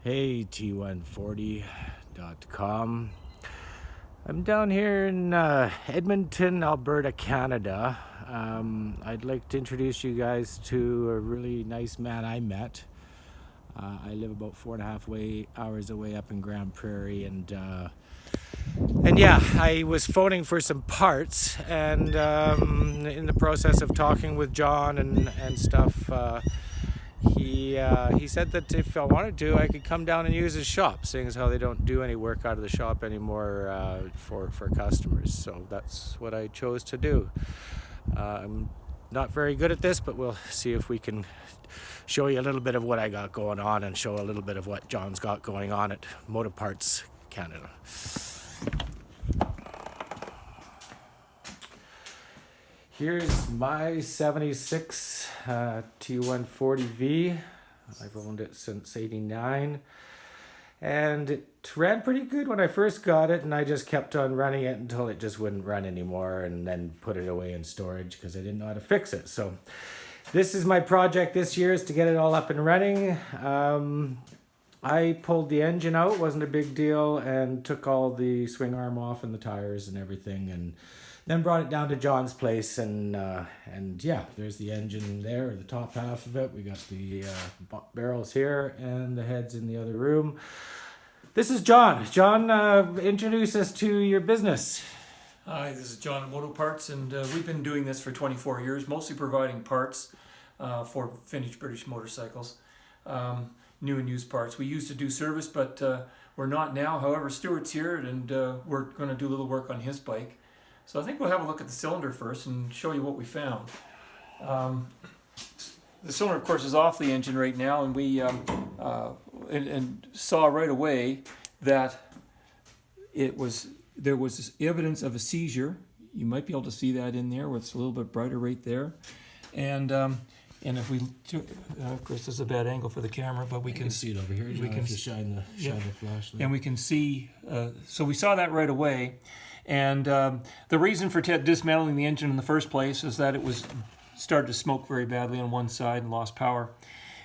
Hey, T140.com. I'm down here in Edmonton, Alberta, Canada. I'd like to introduce you guys to a really nice man I met. I live about 4.5 hours away up in Grand Prairie, and yeah, I was phoning for some parts, and in the process of talking with John and stuff, he said that if I wanted to, I could come down and use his shop, seeing as how they don't do any work out of the shop anymore for customers. So that's what I chose to do. I'm not very good at this, but we'll see if we can show you a little bit of what I got going on and show a little bit of what John's got going on at Motoparts Canada. Here's my 76 T140V. I've owned it since '89, and it ran pretty good when I first got it, and I just kept on running it until it just wouldn't run anymore, and then put it away in storage because I didn't know how to fix it. So this is my project this year, is to get it all up and running. I pulled the engine out, wasn't a big deal, and took all the swing arm off and the tires and everything, and then brought it down to John's place, and yeah, there's the engine there, the top half of it. We got the barrels here, and the heads in the other room. This is John. John, introduce us to your business. Hi, this is John at Motoparts, and we've been doing this for 24 years, mostly providing parts for finished British motorcycles, new and used parts. We used to do service, but we're not now. However, Stuart's here, and we're going to do a little work on his bike. So I think we'll have a look at the cylinder first and show you what we found. The cylinder, of course, is off the engine right now, and we and saw right away that there was evidence of a seizure. You might be able to see that in there, where it's a little bit brighter right there. And if we, of course, this is a bad angle for the camera, but we can see it over here. We can shine the flashlight, and we can see. So we saw that right away. And the reason for dismantling the engine in the first place is that it was started to smoke very badly on one side and lost power.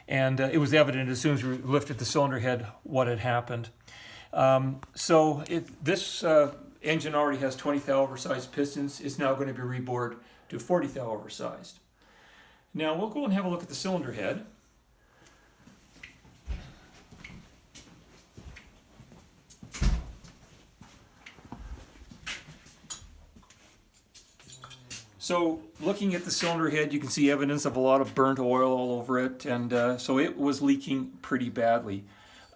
And it was evident as soon as we lifted the cylinder head what had happened. This engine already has 20 thou oversized pistons. It's now going to be rebored to 40 thou oversized. Now we'll go and have a look at the cylinder head. So looking at the cylinder head, you can see evidence of a lot of burnt oil all over it, and so it was leaking pretty badly.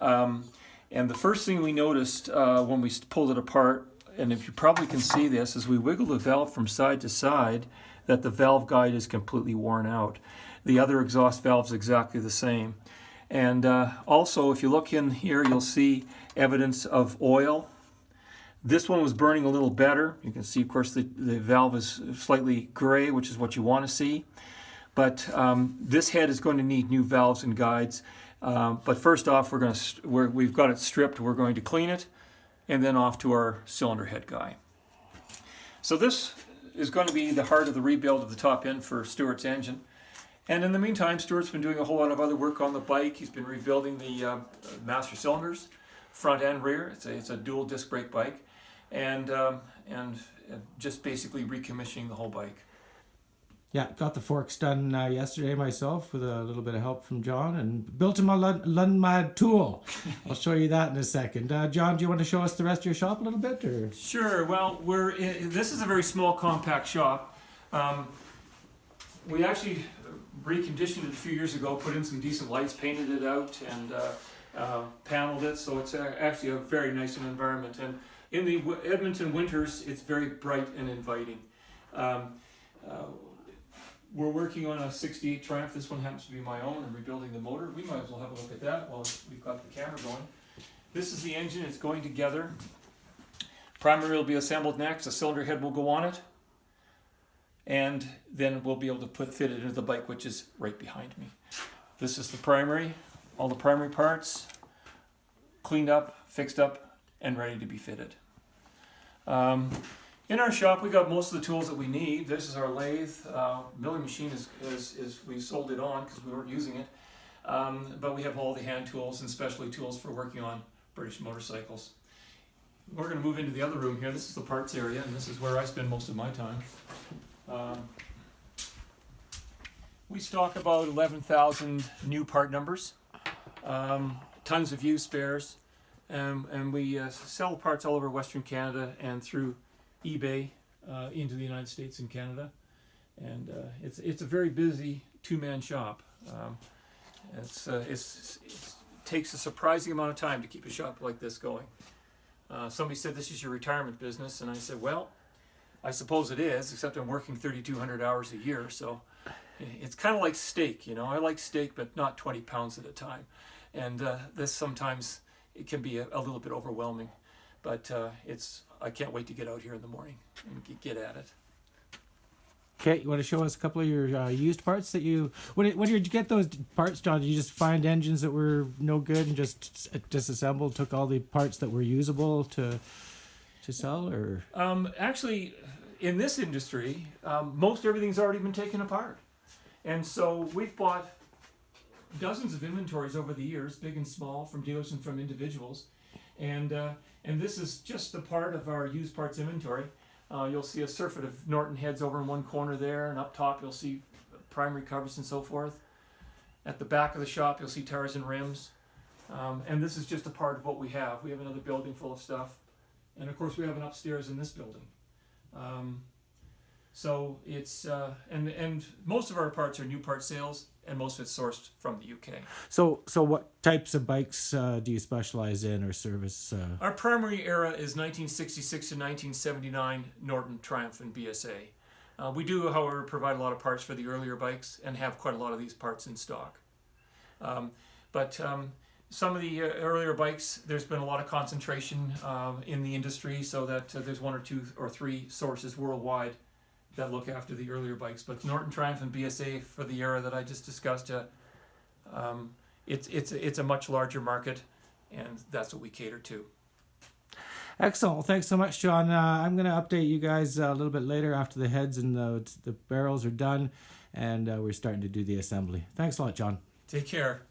And the first thing we noticed when we pulled it apart, and if you probably can see this, as we wiggle the valve from side to side, that the valve guide is completely worn out. The other exhaust valve is exactly the same. And also, if you look in here, you'll see evidence of oil. This one was burning a little better. You can see, of course, the valve is slightly gray, which is what you want to see. But this head is going to need new valves and guides. But first off, we've got it stripped. We're going to clean it, and then off to our cylinder head guy. So this is going to be the heart of the rebuild of the top end for Stuart's engine. And in the meantime, Stuart's been doing a whole lot of other work on the bike. He's been rebuilding the master cylinders, front and rear. It's a dual disc brake bike. And just basically recommissioning the whole bike. Yeah, got the forks done yesterday myself with a little bit of help from John, and built him a Lundmad tool. I'll show you that in a second. John, do you want to show us the rest of your shop a little bit? Or? Sure. Well, this is a very small, compact shop. We actually reconditioned it a few years ago, put in some decent lights, painted it out, and paneled it, so it's actually a very nice environment. And in the Edmonton winters, it's very bright and inviting. We're working on a 68 Triumph. This one happens to be my own. I'm rebuilding the motor. We might as well have a look at that while we've got the camera going. This is the engine. It's going together. Primary will be assembled next. The cylinder head will go on it. And then we'll be able to fit it into the bike, which is right behind me. This is the primary. All the primary parts cleaned up, fixed up, and ready to be fitted. In our shop, we got most of the tools that we need. This is our lathe. Milling machine is we sold it on because we weren't using it. But we have all the hand tools and specialty tools for working on British motorcycles. We're going to move into the other room here. This is the parts area, and this is where I spend most of my time. We stock about 11,000 new part numbers, tons of used spares, and we sell parts all over Western Canada and through eBay into the United States and Canada. And it's a very busy two-man shop. It takes a surprising amount of time to keep a shop like this going. Somebody said, this is your retirement business, and I said, well, I suppose it is, except I'm working 3,200 hours a year, so it's kind of like steak, you know. I like steak, but not 20 pounds at a time. And this sometimes, it can be a little bit overwhelming, but I can't wait to get out here in the morning and get at it. Okay, you want to show us a couple of your used parts that you... When did you get those parts, John? Did you just find engines that were no good and just disassembled, took all the parts that were usable to sell, or...? Actually, in this industry, most everything's already been taken apart. And so we've bought dozens of inventories over the years, big and small, from dealers and from individuals. And this is just a part of our used parts inventory. You'll see a surfeit of Norton heads over in one corner there, and up top you'll see primary covers and so forth. At the back of the shop you'll see tires and rims. And this is just a part of what we have. We have another building full of stuff. And of course we have an upstairs in this building. So it's, and most of our parts are new part sales, and most of it's sourced from the UK. So what types of bikes do you specialize in or service? Our primary era is 1966 to 1979 Norton, Triumph, and BSA. We do, however, provide a lot of parts for the earlier bikes and have quite a lot of these parts in stock. But some of the earlier bikes, there's been a lot of concentration in the industry, so that there's one or two or three sources worldwide that look after the earlier bikes. But Norton, Triumph, and BSA for the era that I just discussed, it's a much larger market, and that's what we cater to. Excellent. Well, thanks so much, John. I'm going to update you guys a little bit later after the heads and the barrels are done, and we're starting to do the assembly. Thanks a lot, John. Take care.